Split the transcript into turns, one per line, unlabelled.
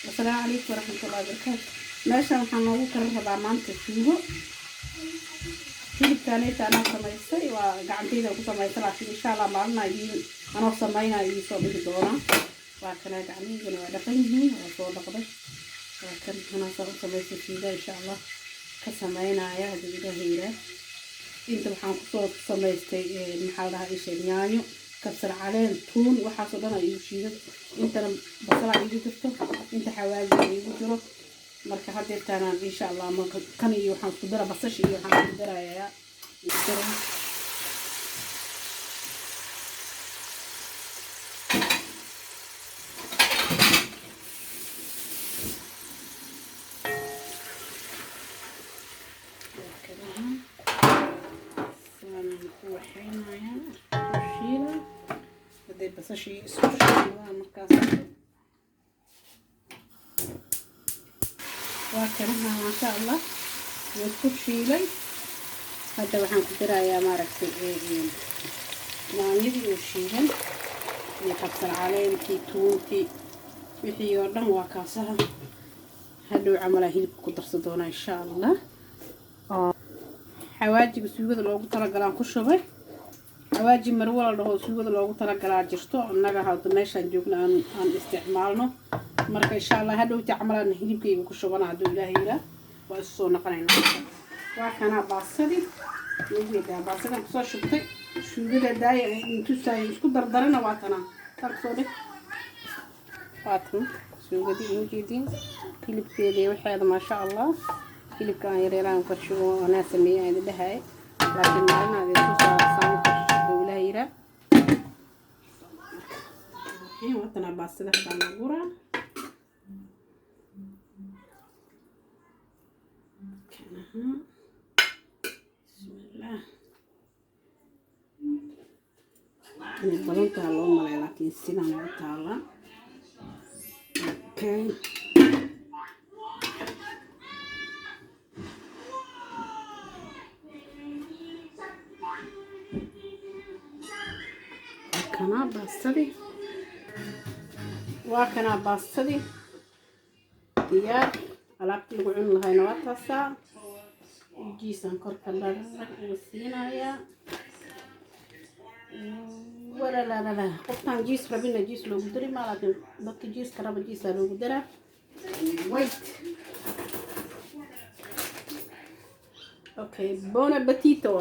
السلام عليكم ورحمة الله وبركاته. ماشي محمد كرم ربع مانت فيه hilib kaaleeta ana samaystay waa gacantayda ku samaystay laakiin insha Allah maalin ay ana sameeyay soo dhigi doona waa kana gacantayda waa dhaqan yihiin oo soo dhaqday waa kan ana soo samaystay sida insha Allah ka sameeynaya hadii heera inta waxaan ku soo samaystay maxaa la dhahaa yaanyo kabsar caleen tuun waxa soo dhan ay shiido inta basal ay jirto inta xawaaji ay jiro marka hadda taanaan insha Allah ma kan iyo waxaan ku dara basash iyo waxaan ku darayaa basash iyo isku shiidaa markaas وكانها ما شاء الله وكل شيء لي هذا وحن كدرا يا ماركتي ما يدي وشيها يكسر عليه كيتوتي وحي يردن وكاسها هذا عمله هيل كدر صدونا إن شاء الله حواجب سويد لو قلت لك أنا كشوفه حواجب مروة لو سويد لو قلت لك أنا جرستو أنا هذا نيش نجوبنا عن استعمالنا marka insha Allah hadhow tacmalaan hilibkayga ku shubana haduu Ilaahay ila waa soo naqanayna waa kana baasadi weeyda baasada ku soo shubtay shuudada daay intu say isku dardarana waa kana tan soo dhig waatan suugadii inuu jeedin hilibkeedii waxeeda ma sha Allah hilibka yareelaan ka shubo ana sameeyay dhahay laakiin maalna ay ku soo saamay haduu Ilaahay ila waatan baasada baan guraa بسم الله البلون تعالوا مالي لكن سينا تعالى اوكي وكنا باستدي ديار alaabta lagu cun lahayn waa taasa jiisan korka laga siinaya wala la qoftan jiis rabina jiis loogu dari ma laakiin dadka jiis karaba jiis loogu dara wait okay bon appetito